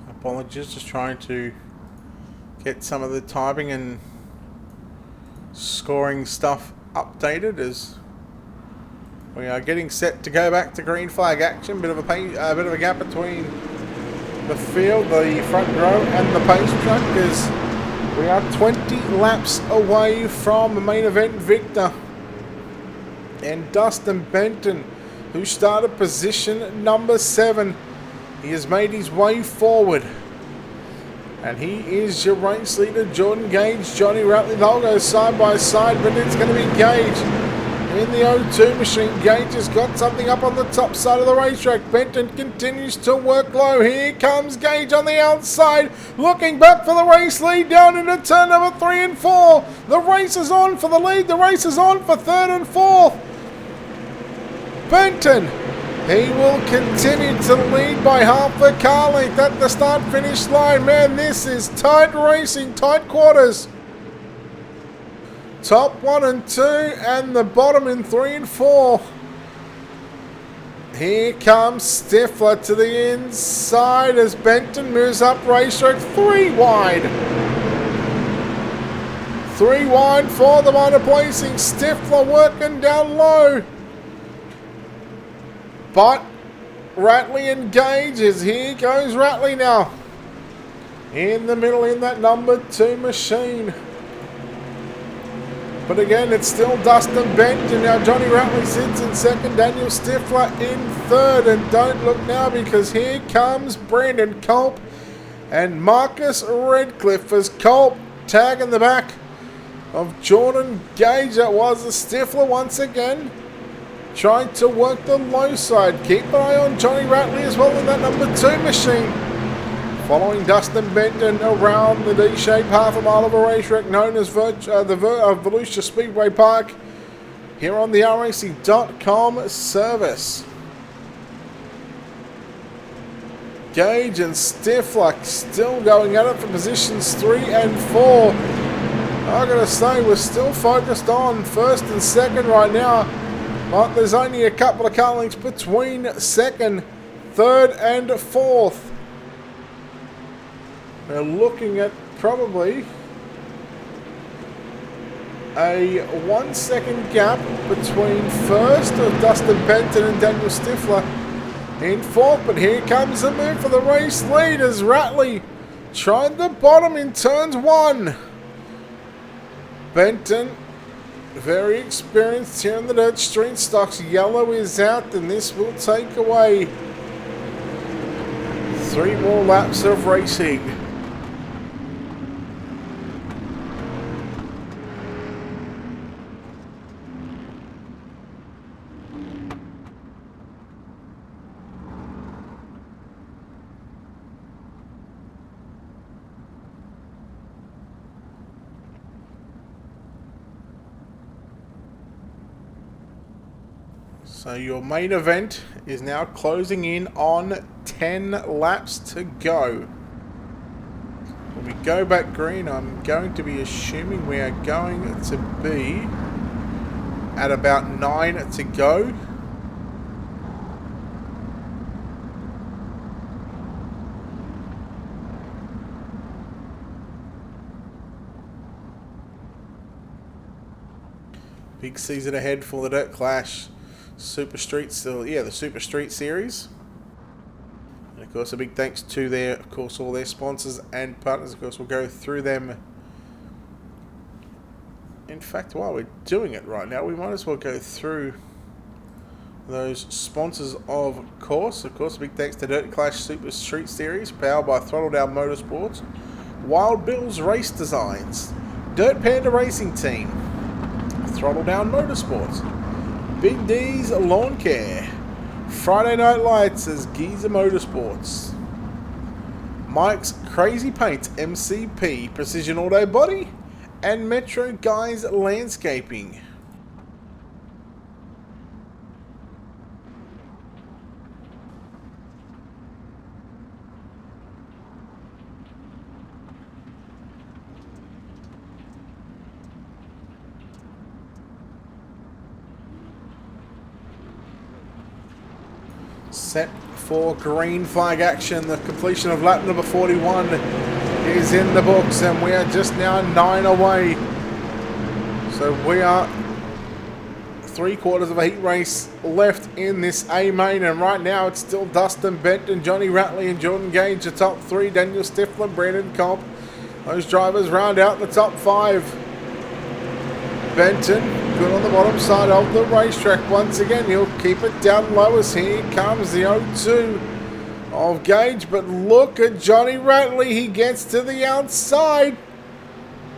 Apologies, just trying to get some of the timing and scoring stuff updated as we are getting set to go back to green flag action. Bit of a gap between the field, the front row, and the pace truck as we are 20 laps away from the main event victor. And Dustin Benton, who started position number 7. He has made his way forward. And he is your race leader, Jordan Gage, Johnny Ratley. They'll go side by side, but it's going to be Gage in the O2 machine. Gage has got something up on the top side of the racetrack. Benton continues to work low. Here comes Gage on the outside, looking back for the race lead down into turn number 3 and 4. The race is on for the lead. The race is on for 3rd and 4th. Benton, he will continue to lead by half a car length at the start-finish line. Man, this is tight racing, tight quarters. Top 1 and 2 and the bottom in 3 and 4. Here comes Stifler to the inside as Benton moves up racetrack 3 wide. 3 wide for the minor placing. Stifler working down low. But Ratley engages. Here goes Ratley now. In the middle in that number 2 machine. But again, it's still Dustin Benton. Now Johnny Ratley sits in second. Daniel Stifler in third. And don't look now, because here comes Brandon Culp and Marcus Redcliffe as Culp tagging the back of Jordan Gage. That was the Stifler once again, trying to work the low side. Keep an eye on Johnny Ratley as well in that number 2 machine. Following Dustin Benton around the D-shaped half a mile of a racetrack known as Volusia Speedway Park here on the RAC.com service. Gage and Stifler still going at it for positions 3 and 4. I gotta say, we're still focused on first and second right now, but there's only a couple of car lengths between second, third and fourth. We're looking at probably a 1 second gap between first of Dustin Benton and Daniel Stifler in fourth. But here comes the move for the race lead as Ratley tried the bottom in turns 1. Benton, very experienced here in the dirt street stocks. Yellow is out, and this will take away 3 more laps of racing. So your main event is now closing in on 10 laps to go. When we go back green, I'm going to be assuming we are going to be at about 9 to go. Big season ahead for the Dirt Clash. Super Street still, the Super Street Series. And of course, a big thanks to all their sponsors and partners. Of course, we'll go through them. In fact, while we're doing it right now, we might as well go through those sponsors, of course. Of course, a big thanks to Dirt Clash Super Street Series, powered by Throttle Down Motorsports, Wild Bill's Race Designs, Dirt Panda Racing Team, Throttle Down Motorsports, Big D's Lawn Care, Friday Night Lights as Giza Motorsports, Mike's Crazy Paints MCP Precision Auto Body, and Metro Guys Landscaping. Set for green flag action. The completion of lap number 41 is in the books, and we are just now 9 away. So we are 3/4 of a heat race left in this A main, and right now it's still Dustin Benton, Johnny Ratley and Jordan Gage, the top 3. Daniel Stifler, Brandon Culp. Those drivers round out the top 5. Benton, good on the bottom side of the racetrack. Once again, he'll keep it down low as here comes the 0-2 of Gage. But look at Johnny Ratley. He gets to the outside.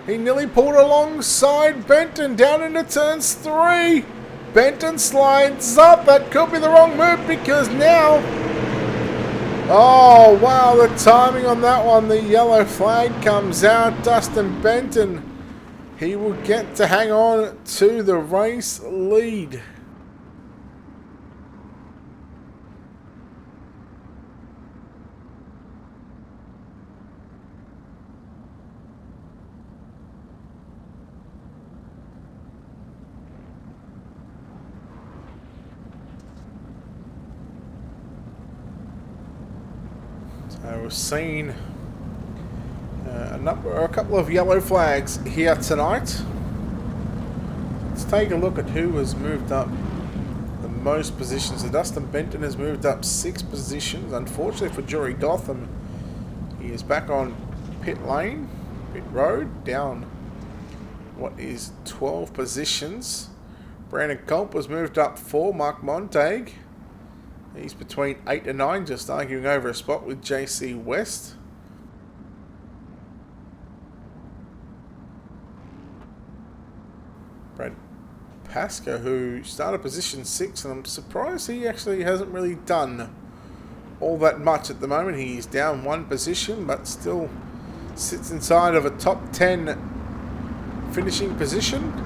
He nearly pulled alongside Benton down into turns 3. Benton slides up. That could be the wrong move, because now... oh, wow, the timing on that one. The yellow flag comes out. Dustin Benton, he will get to hang on to the race lead. So we've seen a couple of yellow flags here tonight. Let's take a look at who has moved up the most positions. So Dustin Benton has moved up 6 positions. Unfortunately for Jory Gotham, he is back on pit road, down what is 12 positions. Brandon Culp was moved up 4. Mark Montague, he's between 8 and 9, just arguing over a spot with JC West. Brad Pascoe, who started position 6, and I'm surprised he actually hasn't really done all that much at the moment. He's down 1 position, but still sits inside of a top 10 finishing position.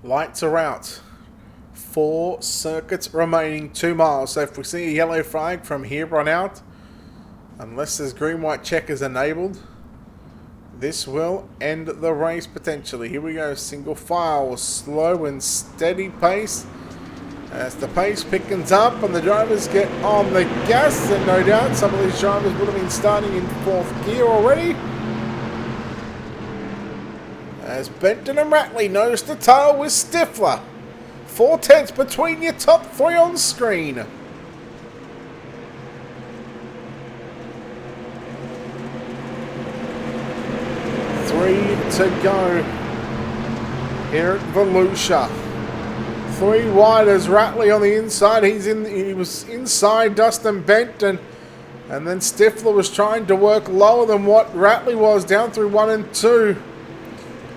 Lights are out. 4 circuits remaining, 2 miles. So if we see a yellow flag from here on out, unless there's green-white checkers enabled, this will end the race potentially. Here we go, single file, slow and steady pace. As the pace pickens up and the drivers get on the gas, and no doubt some of these drivers would have been starting in 4th gear already. As Benton and Ratley nose to tail with Stifler. 4/10 between your top 3 on screen. Three to go here at Volusia. 3 wide as Ratley on the inside. He was inside Dustin Benton, and then Stifler was trying to work lower than what Ratley was, down through 1 and 2.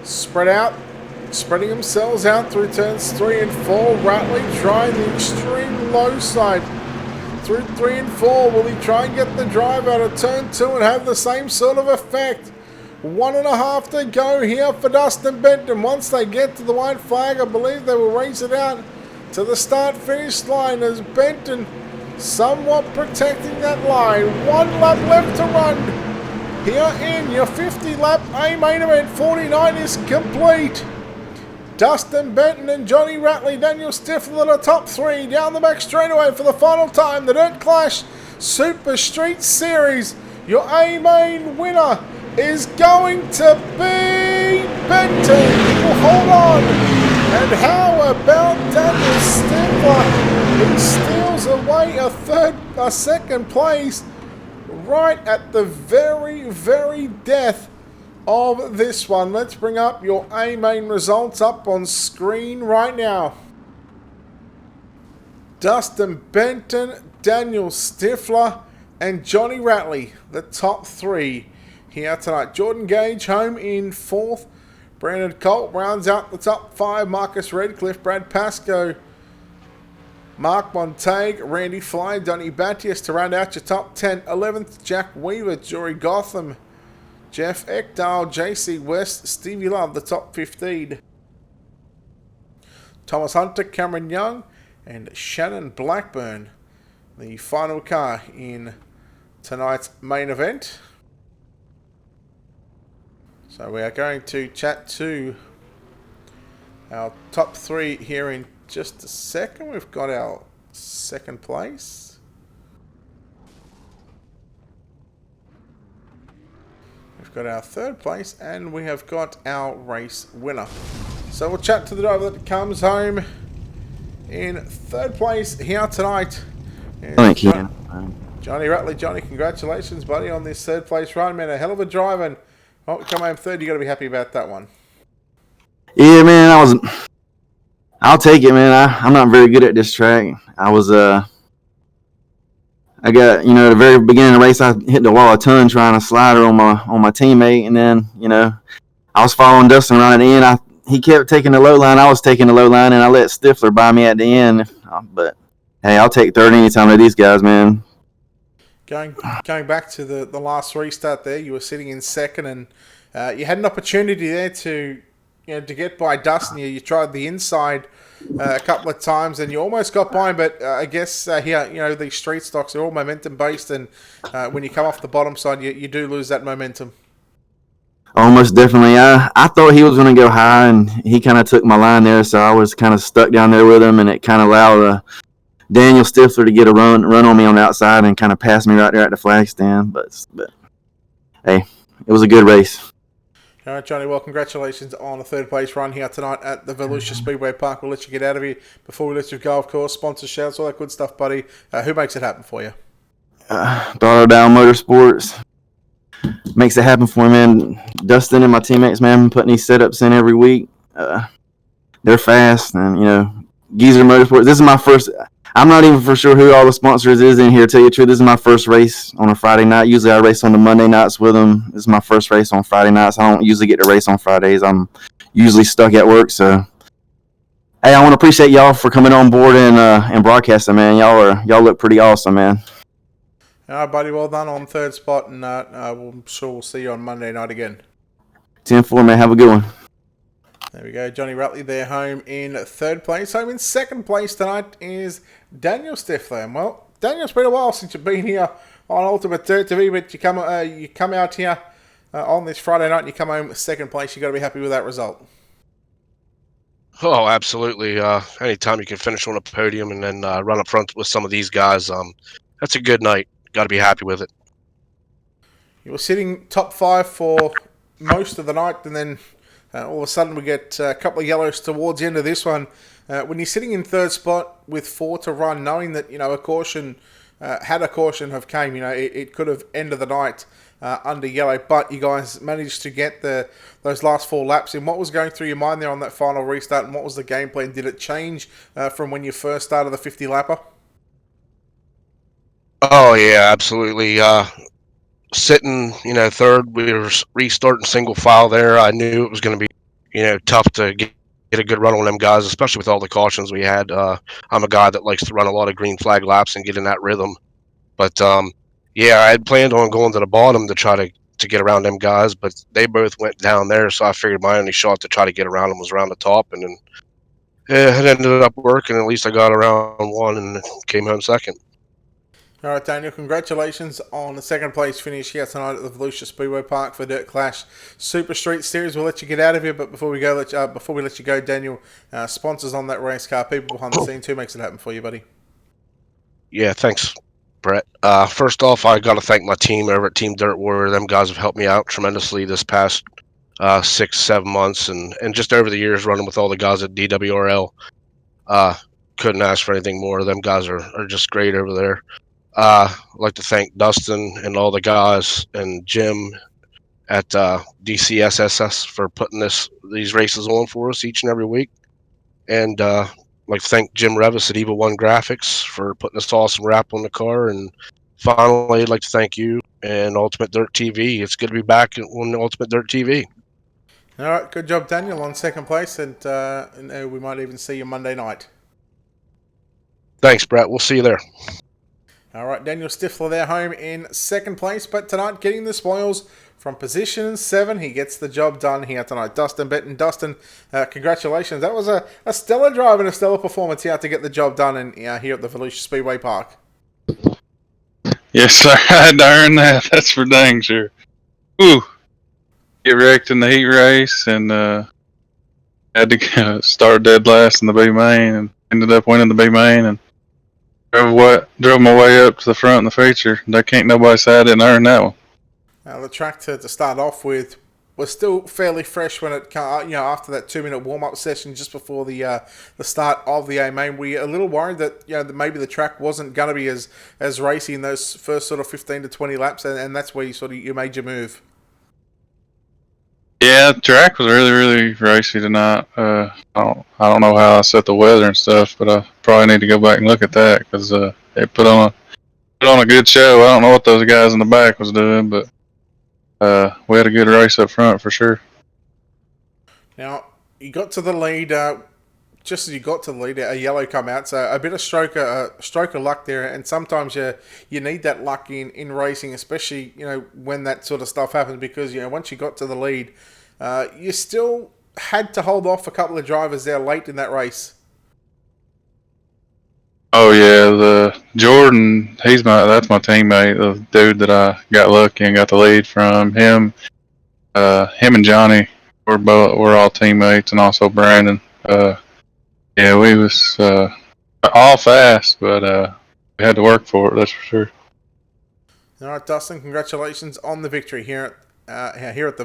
Spreading themselves out through turns 3 and 4. Ratley trying the extreme low side through 3 and 4. Will he try and get the drive out of turn 2 and have the same sort of effect? 1.5 to go here for Dustin Benton. Once they get to the white flag, I believe they will race it out to the start-finish line as Benton somewhat protecting that line. 1 lap left to run. Here in your 50-lap A-main event, 49 is complete. Dustin Benton and Johnny Ratley, Daniel Stifler are the top 3 down the back straightaway for the final time. The Dirt Clash Super Street Series. Your A-main winner is going to be Benton. He will hold on. And how about Daniel Stifler? He steals away a second place right at the very, very death of this one. Let's bring up your A-main results up on screen right now. Dustin Benton, Daniel Stifler, and Johnny Ratley, the top 3 here tonight. Jordan Gage home in 4th. Brandon Colt rounds out the top 5. Marcus Redcliffe, Brad Pascoe, Mark Montague, Randy Fly, Donny Battius to round out your top 10. 11th, Jack Weaver, Jory Gotham, Jeff Ekdahl, JC West, Stevie Love, the top 15. Thomas Hunter, Cameron Young, and Shannon Blackburn, the final car in tonight's main event. So we are going to chat to our top 3 here in just a second. We've got our 2nd place. We've got our 3rd place, and we have got our race winner. So we'll chat to the driver that comes home in 3rd place here tonight. Thank you. Johnny Ratley. Johnny, congratulations, buddy, on this 3rd place run, man. A hell of a drive, and come home 3rd. You got to be happy about that one. Yeah, man. I'll take it, man. I'm not very good at this track. I got, at the very beginning of the race, I hit the wall a ton trying to slider on my teammate, and then, I was following Dustin around at the end. He kept taking the low line. I was taking the low line, and I let Stifler buy me at the end. But hey, I'll take 3rd anytime with these guys, man. Going back to the last restart there, you were sitting in 2nd, and you had an opportunity there to get by Dustin. You tried the inside a couple of times, and you almost got by him. But I guess here, these street stocks are all momentum based, and when you come off the bottom side, you do lose that momentum. Almost definitely. I thought he was going to go high, and he kind of took my line there, so I was kind of stuck down there with him, and it kind of allowed Daniel Stifler to get a run on me on the outside and kind of pass me right there at the flag stand. But hey, it was a good race. All right, Johnny, well, congratulations on a third place run here tonight at the Volusia Speedway Park. We'll let you get out of here before we let you go, of course. Sponsor shouts, all that good stuff, buddy. Who makes it happen for you? Throttle Down Motorsports makes it happen for me, man. Dustin and my teammates, man, putting these setups in every week. They're fast, and Geezer Motorsports. This is my first. I'm not even for sure who all the sponsors is in here. To tell you the truth, this is my first race on a Friday night. Usually I race on the Monday nights with them. This is my first race on Friday nights. I don't usually get to race on Fridays. I'm usually stuck at work. So, hey, I want to appreciate y'all for coming on board and broadcasting, man. Y'all look pretty awesome, man. All right, buddy. Well done on third spot, and I'm sure we'll see you on Monday night again. 10-4, man. Have a good one. There we go. Johnny Rutley there, home in third place. Home in second place tonight is Daniel Stifler. Well, Daniel, it's been a while since you've been here on Ultimate Dirt TV, but you come out here on this Friday night and you come home second place. You've got to be happy with that result. Oh, absolutely. Anytime you can finish on a podium and then run up front with some of these guys, that's a good night. Got to be happy with it. You were sitting top 5 for most of the night, and then all of a sudden we get a couple of yellows towards the end of this one. When you're sitting in third spot with 4 to run, knowing that a caution, had a caution have came, it could have ended the night under yellow, but you guys managed to get those last 4 laps in. What was going through your mind there on that final restart, and what was the game plan? Did it change from when you first started the 50 lapper? Oh yeah, absolutely. Sitting, third, we were restarting single file there. I knew it was going to be, tough to get a good run on them guys, especially with all the cautions we had. I'm a guy that likes to run a lot of green flag laps and get in that rhythm. But yeah, I had planned on going to the bottom to try to get around them guys, but they both went down there, so I figured my only shot to try to get around them was around the top, and then it ended up working. At least I got around one and came home second. All right, Daniel, congratulations on the second place finish here tonight at the Volusia Speedway Park for Dirt Clash Super Street Series. We'll let you get out of here, but before we let you go, Daniel, sponsors on that race car, people behind the scenes, who makes it happen for you, buddy? Yeah, thanks, Brett. First off, I got to thank my team over at Team Dirt Warrior. Them guys have helped me out tremendously this past 6-7 months, and just over the years running with all the guys at DWRL. Couldn't ask for anything more. Them guys are just great over there. I'd like to thank Dustin and all the guys and Jim at DCSSS for putting these races on for us each and every week. And I'd like to thank Jim Revis at Evil One Graphics for putting this awesome wrap on the car. And finally, I'd like to thank you and Ultimate Dirt TV. It's good to be back on Ultimate Dirt TV. All right, good job, Daniel, on second place, and we might even see you Monday night. Thanks, Brett. We'll see you there. All right, Daniel Stifler there, home in second place, but tonight getting the spoils from position 7. He gets the job done here tonight. Dustin Benton. Dustin, congratulations. That was a stellar drive and a stellar performance here to get the job done here at the Volusia Speedway Park. Yes, sir. I had to earn that. That's for dang sure. Whew. Get wrecked in the heat race and had to start dead last in the B main and ended up winning the B main and drove my way up to the front in the feature. That can't nobody say I didn't earn that one. The track to start off with was still fairly fresh when it after that 2-minute warm-up session just before the start of the A main. Were you a little worried that that maybe the track wasn't going to be as racy in those first sort of 15 to 20 laps, and that's where you made your move? Yeah, the track was really, really racy tonight. I don't know how I set the weather and stuff, but I probably need to go back and look at that because it put on a good show. I don't know what those guys in the back was doing, but we had a good race up front for sure. Now you got to the lead. Just as you got to the lead, a yellow come out, so a bit of stroke of luck there, and sometimes you need that luck in racing, especially when that sort of stuff happens, because once you got to the lead, you still had to hold off a couple of drivers there late in that race. Oh yeah, the Jordan, that's my teammate, the dude that I got lucky and got the lead from. Him and Johnny we're all teammates, and also Brandon. Yeah, we was all fast, but we had to work for it, that's for sure. All right, Dustin, congratulations on the victory here here at the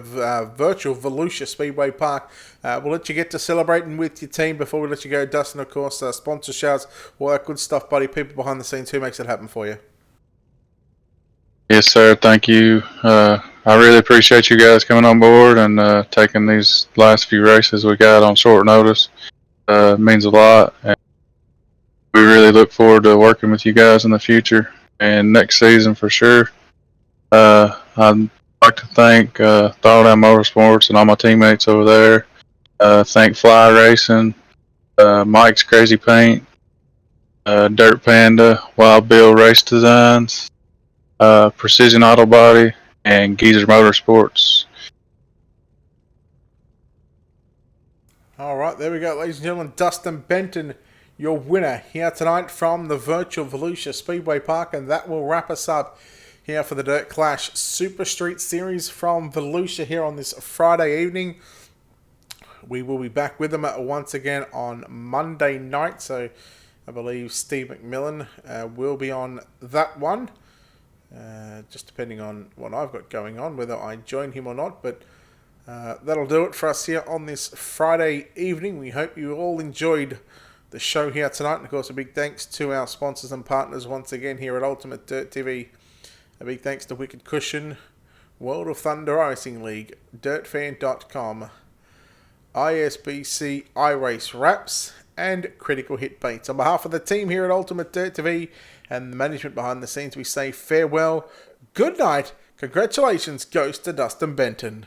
virtual Volusia Speedway Park. We'll let you get to celebrating with your team before we let you go, Dustin. Of course, sponsor shouts, all that good stuff, buddy. People behind the scenes, who makes it happen for you? Yes, sir. Thank you. I really appreciate you guys coming on board and taking these last few races we got on short notice. It means a lot. And we really look forward to working with you guys in the future and next season for sure. I'd like to thank Throwdown Motorsports and all my teammates over there. Thank Fly Racing, Mike's Crazy Paint, Dirt Panda, Wild Bill Race Designs, Precision Auto Body, and Geezer Motorsports. All right, there we go, ladies and gentlemen. Dustin Benton, your winner here tonight from the virtual Volusia Speedway Park, and that will wrap us up here for the Dirt Clash Super Street Series from Volusia here on this Friday evening. We will be back with them once again on Monday night, so I believe Steve McMillan will be on that one. Just depending on what I've got going on, whether I join him or not, but that'll do it for us here on this Friday evening. We hope you all enjoyed the show here tonight, and of course a big thanks to our sponsors and partners once again here at Ultimate Dirt TV. A big thanks to Wicked Cushion, World of Thunder Racing League, DirtFan.com, ISBC iRace Wraps, and Critical Hit Baits. On behalf of the team here at Ultimate Dirt TV and the management behind the scenes, we say farewell, good night, congratulations goes to Dustin Benton.